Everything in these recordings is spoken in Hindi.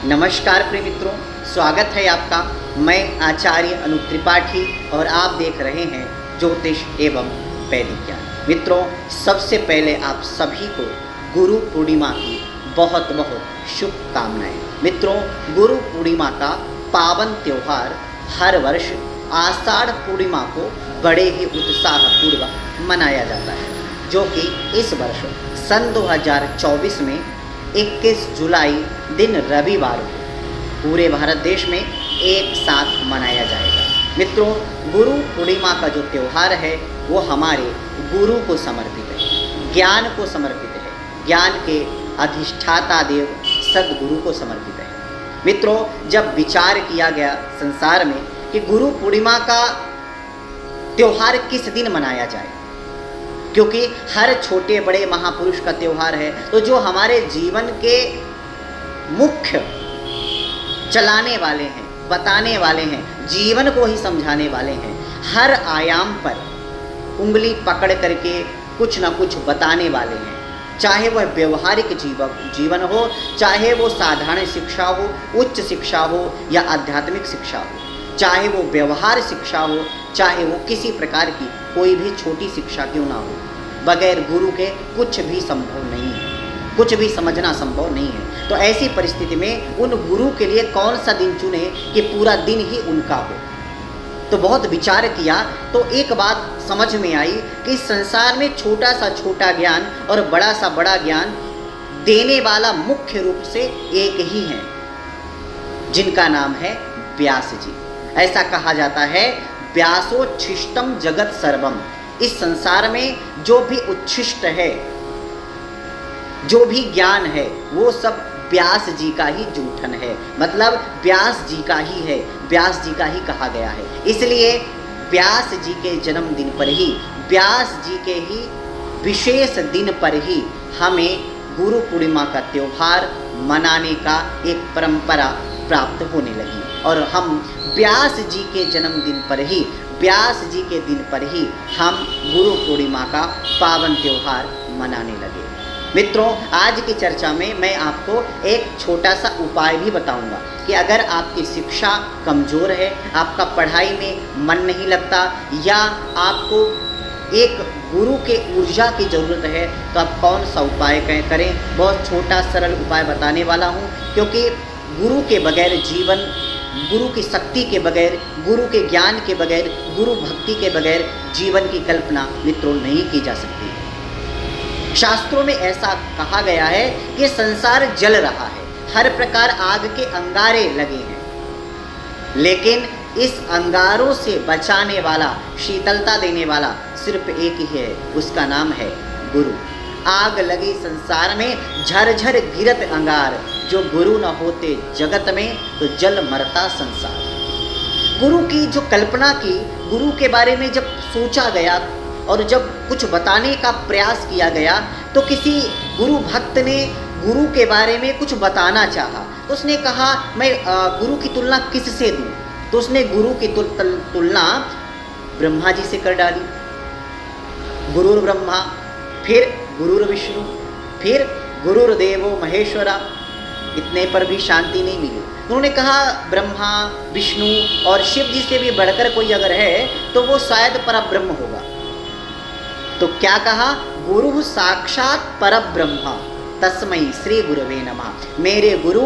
नमस्कार प्रिय मित्रों, स्वागत है आपका। मैं आचार्य अनूप त्रिपाठी और आप देख रहे हैं ज्योतिष एवं वैदिक ज्ञान। मित्रों, सबसे पहले आप सभी को गुरु पूर्णिमा की बहुत बहुत शुभकामनाएं। मित्रों, गुरु पूर्णिमा का पावन त्यौहार हर वर्ष आषाढ़ पूर्णिमा को बड़े ही उत्साहपूर्वक मनाया जाता है, जो कि इस वर्ष सन 2024 में 21 जुलाई दिन रविवार को पूरे भारत देश में एक साथ मनाया जाएगा। मित्रों, गुरु पूर्णिमा का जो त्यौहार है वो हमारे गुरु को समर्पित है, ज्ञान को समर्पित है, ज्ञान के अधिष्ठाता देव सद्गुरु को समर्पित है। मित्रों, जब विचार किया गया संसार में कि गुरु पूर्णिमा का त्यौहार किस दिन मनाया जाए, क्योंकि हर छोटे बड़े महापुरुष का त्यौहार है, तो जो हमारे जीवन के मुख्य चलाने वाले हैं, बताने वाले हैं, जीवन को ही समझाने वाले हैं, हर आयाम पर उंगली पकड़ करके कुछ ना कुछ बताने वाले हैं, चाहे वह व्यवहारिक जीवन हो, चाहे वो साधारण शिक्षा हो, उच्च शिक्षा हो या आध्यात्मिक शिक्षा हो, चाहे वो व्यवहार शिक्षा हो, चाहे वो किसी प्रकार की कोई भी छोटी शिक्षा क्यों ना हो, बगैर गुरु के कुछ भी संभव नहीं है, कुछ भी समझना संभव नहीं है। तो ऐसी परिस्थिति में उन गुरु के लिए कौन सा दिन चुने कि पूरा दिन ही उनका हो। तो बहुत विचार किया तो एक बात समझ में आई कि इस संसार में छोटा सा छोटा ज्ञान और बड़ा सा बड़ा ज्ञान देने वाला मुख्य रूप से एक ही है, जिनका नाम है व्यास जी। ऐसा कहा जाता है, व्यासोच्छिष्टम जगत सर्वम। इस संसार में जो भी उच्छिष्ट है, जो भी ज्ञान है, वो सब व्यास जी का ही जूठन है, मतलब व्यास जी का ही है, व्यास जी का ही कहा गया है। इसलिए व्यास जी के जन्मदिन पर ही, व्यास जी के ही विशेष दिन पर ही हमें गुरु पूर्णिमा का त्यौहार मनाने का एक परंपरा प्राप्त होने लगी और हम व्यास जी के जन्मदिन पर ही, व्यास जी के दिन पर ही हम गुरु पूर्णिमा का पावन त्यौहार मनाने लगे। मित्रों, आज की चर्चा में मैं आपको एक छोटा सा उपाय भी बताऊंगा कि अगर आपकी शिक्षा कमज़ोर है, आपका पढ़ाई में मन नहीं लगता या आपको एक गुरु के ऊर्जा की ज़रूरत है, तो आप कौन सा उपाय करें। बहुत छोटा सरल उपाय बताने वाला हूँ, क्योंकि गुरु के बगैर जीवन, गुरु की शक्ति के बगैर, गुरु के ज्ञान के बगैर, गुरु भक्ति के बगैर जीवन की कल्पना मित्रों नहीं की जा सकती। शास्त्रों में ऐसा कहा गया है कि संसार जल रहा है, हर प्रकार आग के अंगारे लगे हैं, लेकिन इस अंगारों से बचाने वाला, शीतलता देने वाला सिर्फ एक ही है, उसका नाम है गुरु। आग लगी संसार में झरझर गिरत अंगार, जो गुरु न होते जगत में तो जल मरता संसार। गुरु की जो कल्पना की, गुरु के बारे में जब सोचा गया और जब कुछ बताने का प्रयास किया गया, तो किसी गुरु भक्त ने गुरु के बारे में कुछ बताना चाहा, तो उसने कहा मैं गुरु की तुलना किससे दूँ। तो उसने गुरु की तुलना ब्रह्मा जी से कर डाली। गुरुर ब्रह्मा, फिर गुरुर विष्णु, फिर गुरुर देवो महेश्वरा। इतने पर भी शांति नहीं मिली। उन्होंने कहा ब्रह्मा, विष्णु और शिव जी से भी बढ़कर कोई अगर है तो वो शायद परब्रह्म होगा। तो क्या कहा, गुरु साक्षात परब्रह्म तस्मै श्री गुरवे नमः। मेरे गुरु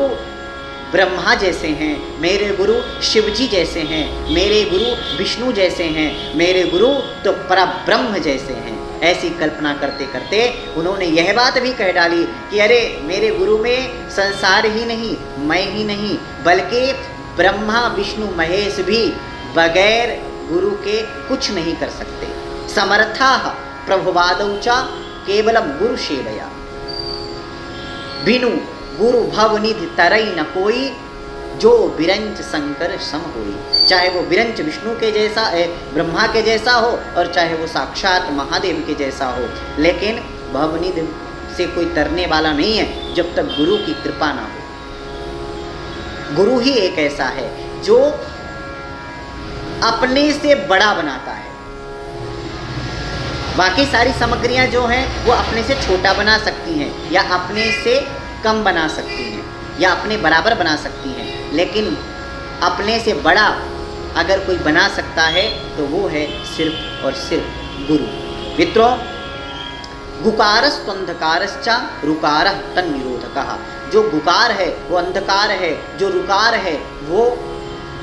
ब्रह्मा जैसे हैं, मेरे गुरु शिव जी जैसे हैं, मेरे गुरु विष्णु जैसे हैं, मेरे गुरु तो परब्रह्म जैसे हैं। ऐसी कल्पना करते करते उन्होंने यह बात भी कह डाली कि अरे मेरे गुरु में संसार ही नहीं, मैं ही नहीं, बल्कि ब्रह्मा विष्णु महेश भी बगैर गुरु के कुछ नहीं कर सकते। समर्था प्रभुवादौ च केवलम गुरु सेवया, बिनु गुरु भव निधि तरई न कोई, जो बिरंच शंकर सम होई। चाहे वो बिरंच विष्णु के जैसा है, ब्रह्मा के जैसा हो, और चाहे वो साक्षात महादेव के जैसा हो, लेकिन भवनिधि से कोई तरने वाला नहीं है जब तक गुरु की कृपा ना हो। गुरु ही एक ऐसा है जो अपने से बड़ा बनाता है। बाकी सारी सामग्रियां जो हैं वो अपने से छोटा बना सकती हैं या अपने से कम बना सकती हैं, या अपने बराबर बना सकती हैं, लेकिन अपने से बड़ा अगर कोई बना सकता है तो वो है सिर्फ और सिर्फ गुरु। मित्रों, गुकारस्त्वंधकारश्च रुकारः तन्निरोधकः। जो गुकार है वो अंधकार है, जो रुकार है वो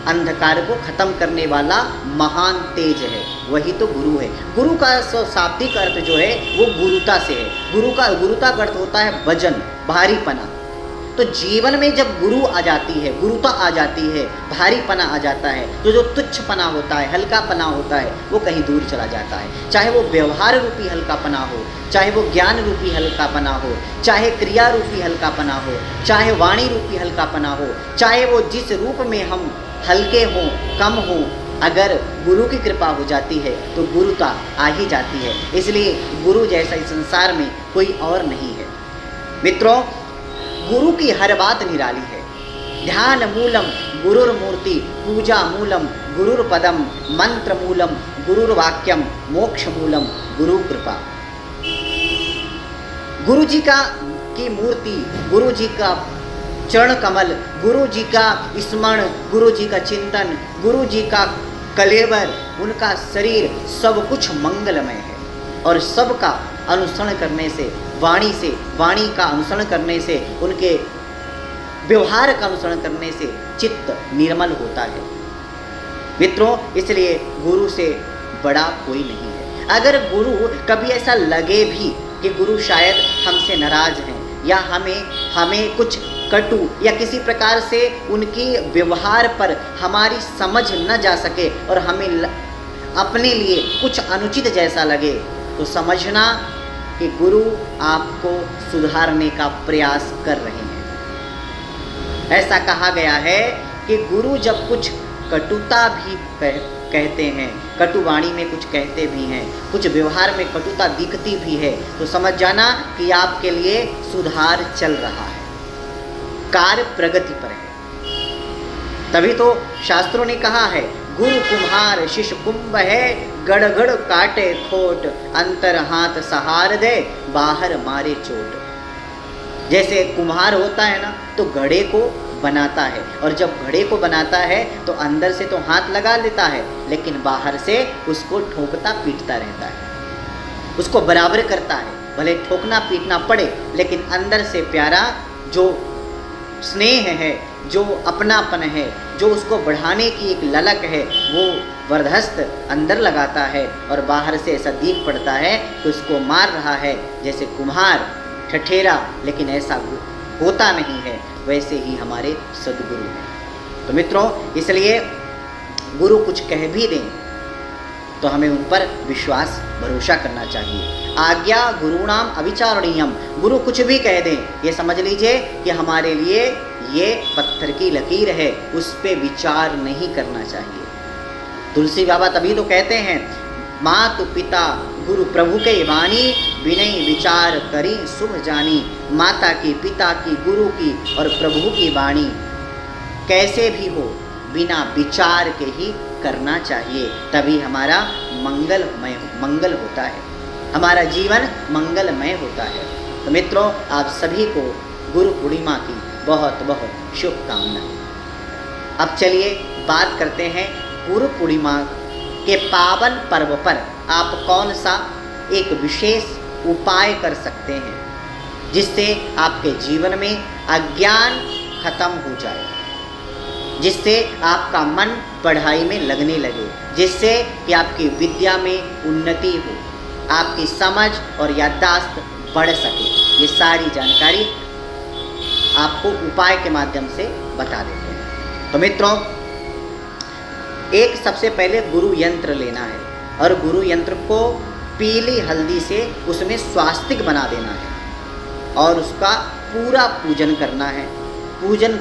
अंधकार को खत्म करने वाला महान तेज है, वही तो गुरु है। गुरु का शाब्दिक अर्थ जो है वो गुरुता से है। गुरुता का अर्थ होता है वजन, भारीपना। तो जीवन में जब गुरु आ जाती है, गुरुता आ जाती है, भारीपना आ जाता है, तो जो तुच्छपना होता है, हल्कापना होता है, वो कहीं दूर चला जाता है। चाहे वो व्यवहार रूपी हल्कापना हो, चाहे वो ज्ञान रूपी हल्कापना हो, चाहे क्रिया रूपी हल्कापना हो, चाहे वाणी रूपी हल्कापना हो, चाहे वो जिस रूप में हम हल्के हों, कम हों, अगर गुरु की कृपा हो जाती है तो गुरुता आ ही जाती है। इसलिए गुरु जैसा इस संसार में कोई और नहीं है। मित्रों, गुरु की हर बात निराली है। ध्यान मूलम गुरुर्मूर्ति, पूजा मूलम गुरुर्पदम, मंत्र मूलम गुरुर्वाक्यम, मोक्ष मूलम गुरु कृपा। गुरु जी की मूर्ति, गुरु जी का चरण कमल, गुरु जी का स्मरण, गुरु जी का चिंतन, गुरु जी का कलेवर, उनका शरीर, सब कुछ मंगलमय है। और सबका अनुसरण करने से, वाणी का अनुसरण करने से, उनके व्यवहार का अनुसरण करने से चित्त निर्मल होता है। मित्रों, इसलिए गुरु से बड़ा कोई नहीं है। अगर गुरु कभी ऐसा लगे भी कि गुरु शायद हमसे नाराज हैं या हमें कुछ कटु या किसी प्रकार से उनकी व्यवहार पर हमारी समझ न जा सके और हमें अपने लिए कुछ अनुचित जैसा लगे, तो समझना कि गुरु आपको सुधारने का प्रयास कर रहे हैं। ऐसा कहा गया है कि गुरु जब कुछ कटुता भी कहते हैं, कटुवाणी में कुछ कहते भी हैं, कुछ व्यवहार में कटुता दिखती भी है, तो समझ जाना कि आपके लिए सुधार चल रहा है, कार्य प्रगति पर है। तभी तो शास्त्रों ने कहा है, गुरु कुम्हार शिष्य कुंभ है, गड़गड़ काटे खोट, अंतर हाथ सहार दे, बाहर मारे चोट। जैसे कुम्हार होता है ना, तो घड़े को बनाता है, और जब घड़े को बनाता है तो अंदर से तो हाथ लगा लेता है, लेकिन बाहर से उसको ठोकता पीटता रहता है, उसको बराबर करता है। भले ठोकना पीटना पड़े, लेकिन अंदर से प्यारा जो स्नेह है, जो अपनापन है, जो उसको बढ़ाने की एक ललक है, वो वरदहस्त अंदर लगाता है, और बाहर से ऐसा दीख पड़ता है कि उसको मार रहा है, जैसे कुम्हार ठठेरा, लेकिन ऐसा होता नहीं है। वैसे ही हमारे सद्गुरु हैं। तो मित्रों, इसलिए गुरु कुछ कह भी दें तो हमें उन पर विश्वास भरोसा करना चाहिए। आज्ञा गुरुणाम अविचारणीयम, गुरु कुछ भी कह दें, ये समझ लीजिए कि हमारे लिए ये पत्थर की लकीर है, उस पर विचार नहीं करना चाहिए। तुलसी बाबा तभी तो कहते हैं, मातु पिता गुरु प्रभु के वाणी, विनय विचार करी शुभ जानी। माता की, पिता की, गुरु की और प्रभु की वाणी कैसे भी हो, बिना विचार के ही करना चाहिए, तभी हमारा मंगल होता है, हमारा जीवन मंगलमय होता है। तो मित्रों, आप सभी को गुरु पूर्णिमा की बहुत बहुत शुभकामनाएं। अब चलिए बात करते हैं गुरु पूर्णिमा के पावन पर्व पर आप कौन सा एक विशेष उपाय कर सकते हैं, जिससे आपके जीवन में अज्ञान खत्म हो जाए, जिससे आपका मन पढ़ाई में लगने लगे, जिससे कि आपकी विद्या में उन्नति हो, आपकी समझ और याददाश्त बढ़ सके। ये सारी जानकारी आपको उपाय के माध्यम से बता देते हैं। तो मित्रों, एक सबसे पहले गुरु यंत्र लेना है, और गुरु यंत्र को पीली हल्दी से उसमें स्वास्तिक बना देना है, और उसका पूरा पूजन करना है। पूजन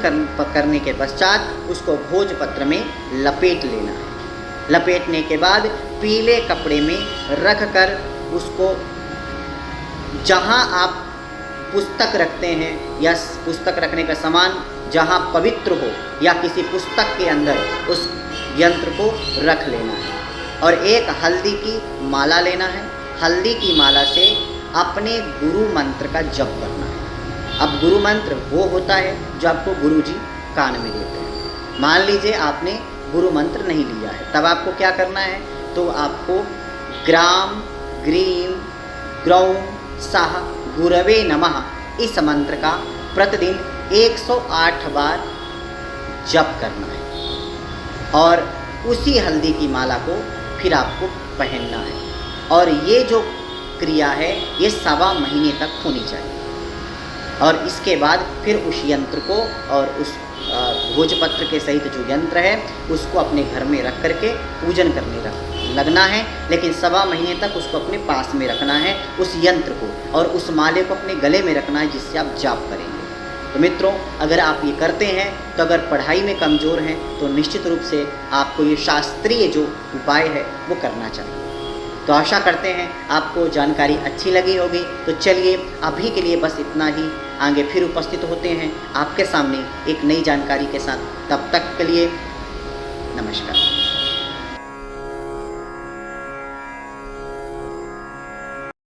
करने के पश्चात उसको भोजपत्र में लपेट लेना है। लपेटने के बाद पीले कपड़े में रख कर उसको, जहाँ आप पुस्तक रखते हैं या पुस्तक रखने का सामान जहाँ पवित्र हो, या किसी पुस्तक के अंदर उस यंत्र को रख लेना है, और एक हल्दी की माला लेना है। हल्दी की माला से अपने गुरु मंत्र का जप करना है। अब गुरु मंत्र वो होता है जो आपको गुरुजी कान में देते हैं। मान लीजिए आपने गुरु मंत्र नहीं लिया है, तब आपको क्या करना है, तो आपको ग्राम ग्रीम ग्रौम सह गुरवे नमः इस मंत्र का प्रतिदिन 108 बार जप करना है और उसी हल्दी की माला को फिर आपको पहनना है। और ये जो क्रिया है ये 1.25 महीने तक होनी चाहिए। और इसके बाद फिर उस यंत्र को और उस भोजपत्र के सहित जो यंत्र है उसको अपने घर में रख करके पूजन करने लगना है, लेकिन 1.25 महीने तक उसको अपने पास में रखना है, उस यंत्र को, और उस माले को अपने गले में रखना है जिससे आप जाप करेंगे। तो मित्रों, अगर आप ये करते हैं तो अगर पढ़ाई में कमज़ोर हैं तो निश्चित रूप से आपको ये शास्त्रीय जो उपाय है वो करना चाहिए। तो आशा करते हैं आपको जानकारी अच्छी लगी होगी। तो चलिए अभी के लिए बस इतना ही, आगे फिर उपस्थित होते हैं आपके सामने एक नई जानकारी के साथ। तब तक के लिए नमस्कार।